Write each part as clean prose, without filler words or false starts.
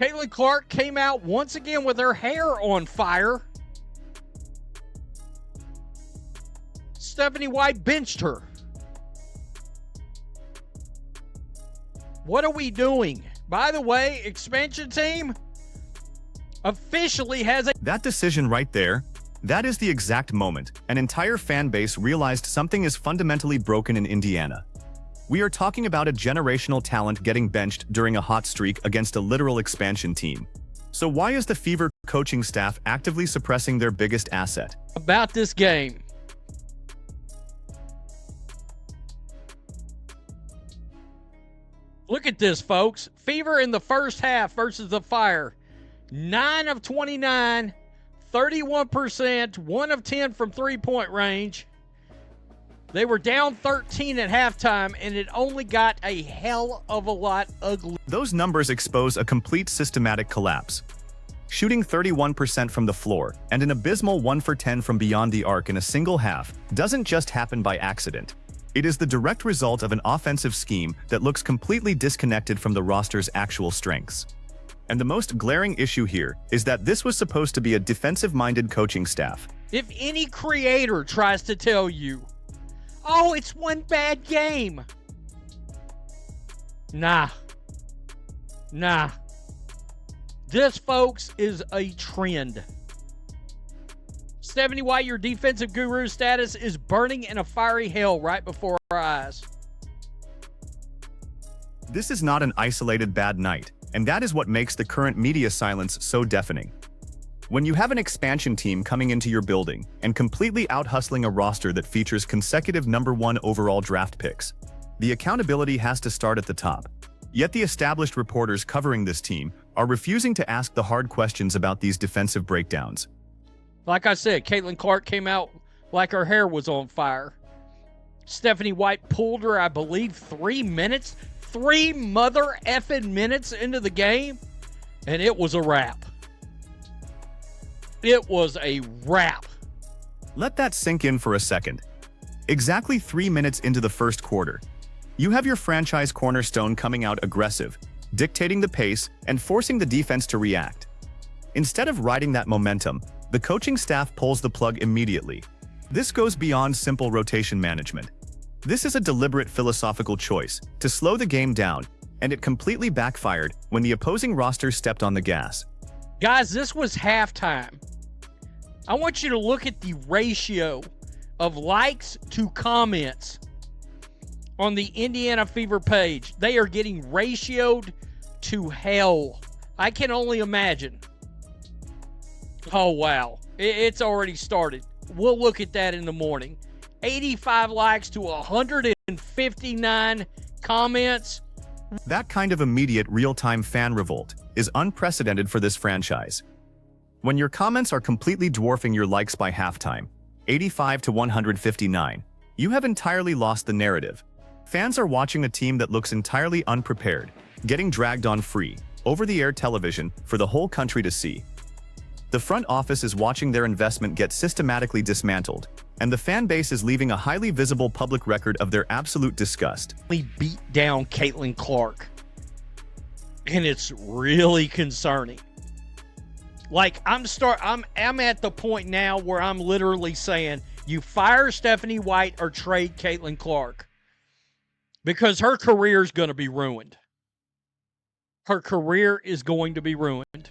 Caitlin Clark came out once again with her hair on fire. Stephanie White benched her. What are we doing? By the way, expansion team officially has a... That decision right there, that is the exact moment an entire fan base realized something is fundamentally broken in Indiana. We are talking about a generational talent getting benched during a hot streak against a literal expansion team. So why is the Fever coaching staff actively suppressing their biggest asset? About this game. Look at this, folks. Fever in the first half versus the Fire. 9 of 29, 31%, 1 of 10 from three-point range. They were down 13 at halftime, and it only got a hell of a lot ugly. Those numbers expose a complete systematic collapse. Shooting 31% from the floor and an abysmal 1 for 10 from beyond the arc in a single half doesn't just happen by accident. It is the direct result of an offensive scheme that looks completely disconnected from the roster's actual strengths. And the most glaring issue here is that this was supposed to be a defensive-minded coaching staff. If any creator tries to tell you, oh, it's one bad game. Nah. This, folks, is a trend. Stephanie White, your defensive guru status is burning in a fiery hell right before our eyes. This is not an isolated bad night, and that is what makes the current media silence so deafening. When you have an expansion team coming into your building and completely out-hustling a roster that features consecutive #1 overall draft picks, the accountability has to start at the top. Yet the established reporters covering this team are refusing to ask the hard questions about these defensive breakdowns. Like I said, Caitlin Clark came out like her hair was on fire. Stephanie White pulled her, I believe, 3 minutes, 3 mother effing minutes into the game, and it was a wrap. It was a wrap. Let that sink in for a second. Exactly 3 minutes into the first quarter, you have your franchise cornerstone coming out aggressive, dictating the pace and forcing the defense to react. Instead of riding that momentum, the coaching staff pulls the plug immediately. This goes beyond simple rotation management. This is a deliberate philosophical choice to slow the game down, and it completely backfired when the opposing roster stepped on the gas. Guys, this was halftime. I want you to look at the ratio of likes to comments on the Indiana Fever page. They are getting ratioed to hell. I can only imagine. Oh, wow. It's already started. We'll look at that in the morning. 85 likes to 159 comments. That kind of immediate real-time fan revolt is unprecedented for this franchise. When your comments are completely dwarfing your likes by halftime, 85 to 159, you have entirely lost the narrative. Fans are watching a team that looks entirely unprepared, getting dragged on free, over-the-air television for the whole country to see. The front office is watching their investment get systematically dismantled, and the fan base is leaving a highly visible public record of their absolute disgust. We beat down Caitlin Clark, and it's really concerning. Like, I'm at the point now where I'm literally saying, you fire Stephanie White or trade Caitlin Clark, because her career is going to be ruined. Her career is going to be ruined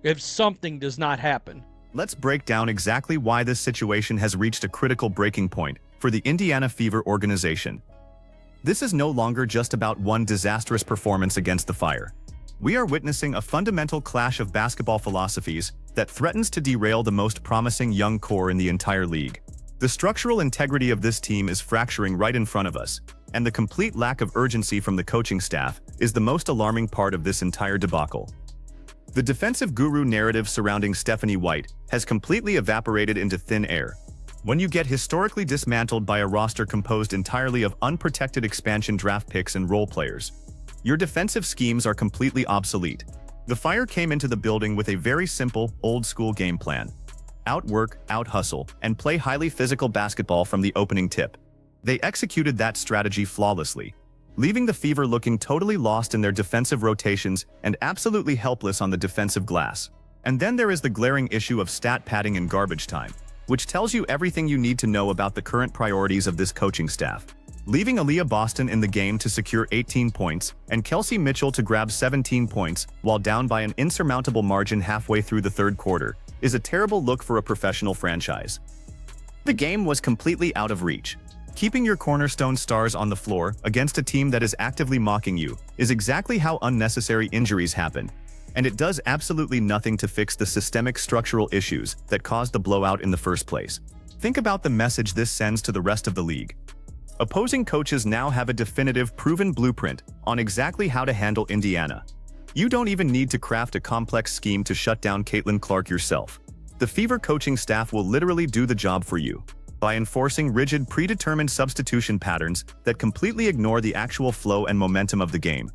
if something does not happen. Let's break down exactly why this situation has reached a critical breaking point for the Indiana Fever organization. This is no longer just about one disastrous performance against the Fire. We are witnessing a fundamental clash of basketball philosophies that threatens to derail the most promising young core in the entire league. The structural integrity of this team is fracturing right in front of us, and the complete lack of urgency from the coaching staff is the most alarming part of this entire debacle. The defensive guru narrative surrounding Stephanie White has completely evaporated into thin air. When you get historically dismantled by a roster composed entirely of unprotected expansion draft picks and role players, your defensive schemes are completely obsolete. The Fire came into the building with a very simple, old-school game plan. Outwork, out-hustle, and play highly physical basketball from the opening tip. They executed that strategy flawlessly. leaving the Fever looking totally lost in their defensive rotations and absolutely helpless on the defensive glass. And then there is the glaring issue of stat padding in garbage time, which tells you everything you need to know about the current priorities of this coaching staff. Leaving Aaliyah Boston in the game to secure 18 points and Kelsey Mitchell to grab 17 points while down by an insurmountable margin halfway through the third quarter is a terrible look for a professional franchise. The game was completely out of reach. Keeping your cornerstone stars on the floor against a team that is actively mocking you is exactly how unnecessary injuries happen, and it does absolutely nothing to fix the systemic structural issues that caused the blowout in the first place. Think about the message this sends to the rest of the league. Opposing coaches now have a definitive, proven blueprint on exactly how to handle Indiana. You don't even need to craft a complex scheme to shut down Caitlin Clark yourself. The Fever coaching staff will literally do the job for you by enforcing rigid, predetermined substitution patterns that completely ignore the actual flow and momentum of the game.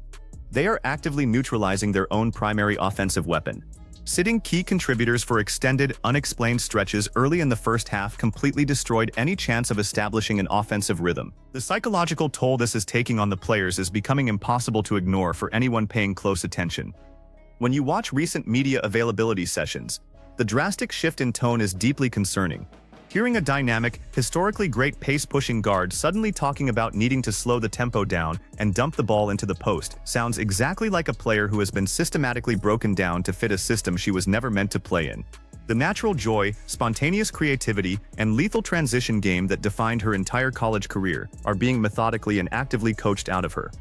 They are actively neutralizing their own primary offensive weapon. Sitting key contributors for extended, unexplained stretches early in the first half completely destroyed any chance of establishing an offensive rhythm. The psychological toll this is taking on the players is becoming impossible to ignore for anyone paying close attention. When you watch recent media availability sessions, the drastic shift in tone is deeply concerning. Hearing a dynamic, historically great pace-pushing guard suddenly talking about needing to slow the tempo down and dump the ball into the post sounds exactly like a player who has been systematically broken down to fit a system she was never meant to play in. The natural joy, spontaneous creativity, and lethal transition game that defined her entire college career are being methodically and actively coached out of her.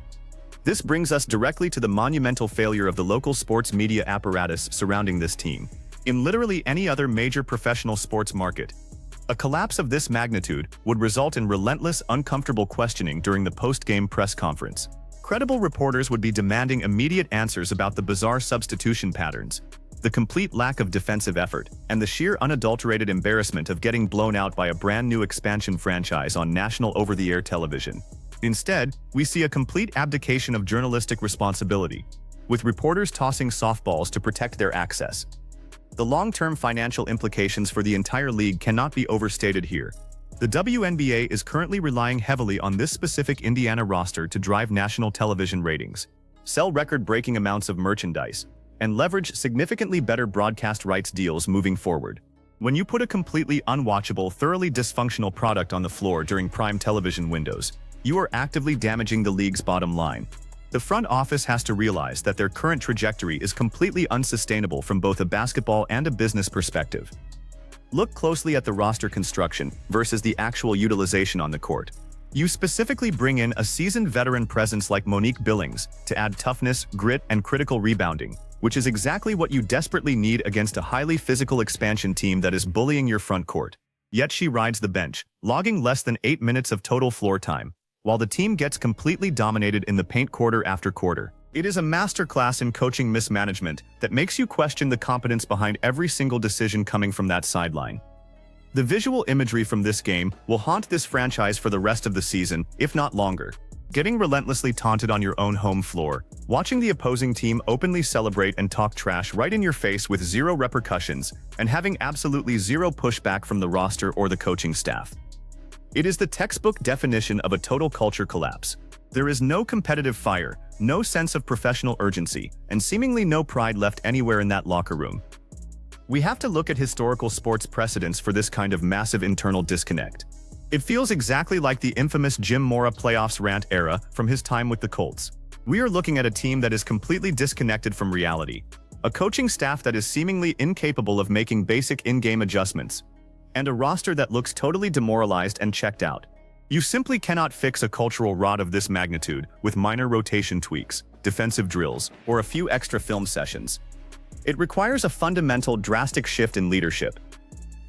This brings us directly to the monumental failure of the local sports media apparatus surrounding this team. In literally any other major professional sports market, a collapse of this magnitude would result in relentless, uncomfortable questioning during the post-game press conference. Credible reporters would be demanding immediate answers about the bizarre substitution patterns, the complete lack of defensive effort, and the sheer unadulterated embarrassment of getting blown out by a brand-new expansion franchise on national over-the-air television. Instead, we see a complete abdication of journalistic responsibility, with reporters tossing softballs to protect their access. The long-term financial implications for the entire league cannot be overstated here. The WNBA is currently relying heavily on this specific Indiana roster to drive national television ratings, sell record-breaking amounts of merchandise, and leverage significantly better broadcast rights deals moving forward. When you put a completely unwatchable, thoroughly dysfunctional product on the floor during prime television windows, you are actively damaging the league's bottom line. The front office has to realize that their current trajectory is completely unsustainable from both a basketball and a business perspective. Look closely at the roster construction versus the actual utilization on the court. You specifically bring in a seasoned veteran presence like Monique Billings to add toughness, grit, and critical rebounding, which is exactly what you desperately need against a highly physical expansion team that is bullying your front court. Yet she rides the bench, logging less than 8 minutes of total floor time, while the team gets completely dominated in the paint quarter after quarter. It is a masterclass in coaching mismanagement that makes you question the competence behind every single decision coming from that sideline. The visual imagery from this game will haunt this franchise for the rest of the season, if not longer. Getting relentlessly taunted on your own home floor, watching the opposing team openly celebrate and talk trash right in your face with zero repercussions, and having absolutely zero pushback from the roster or the coaching staff. It is the textbook definition of a total culture collapse. There is no competitive fire, no sense of professional urgency, and seemingly no pride left anywhere in that locker room. We have to look at historical sports precedents for this kind of massive internal disconnect. It feels exactly like the infamous Jim Mora playoffs rant era from his time with the Colts. We are looking at a team that is completely disconnected from reality, a coaching staff that is seemingly incapable of making basic in-game adjustments, and a roster that looks totally demoralized and checked out. You simply cannot fix a cultural rot of this magnitude with minor rotation tweaks, defensive drills, or a few extra film sessions. It requires a fundamental, drastic shift in leadership.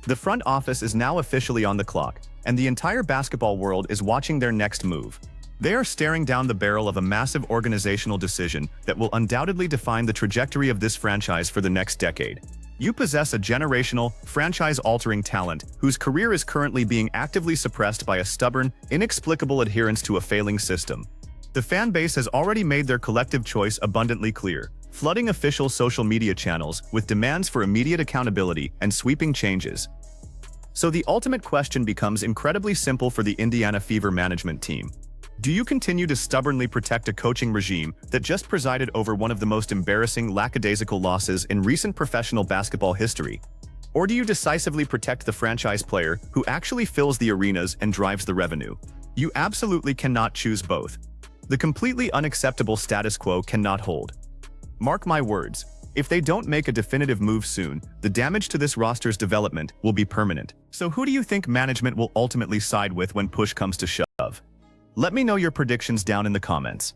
The front office is now officially on the clock, and the entire basketball world is watching their next move. They are staring down the barrel of a massive organizational decision that will undoubtedly define the trajectory of this franchise for the next decade. You possess a generational, franchise-altering talent whose career is currently being actively suppressed by a stubborn, inexplicable adherence to a failing system. The fan base has already made their collective choice abundantly clear, flooding official social media channels with demands for immediate accountability and sweeping changes. So the ultimate question becomes incredibly simple for the Indiana Fever management team. Do you continue to stubbornly protect a coaching regime that just presided over one of the most embarrassing lackadaisical losses in recent professional basketball history? Or do you decisively protect the franchise player who actually fills the arenas and drives the revenue? You absolutely cannot choose both. The completely unacceptable status quo cannot hold. Mark my words, if they don't make a definitive move soon, the damage to this roster's development will be permanent. So who do you think management will ultimately side with when push comes to shove? Let me know your predictions down in the comments.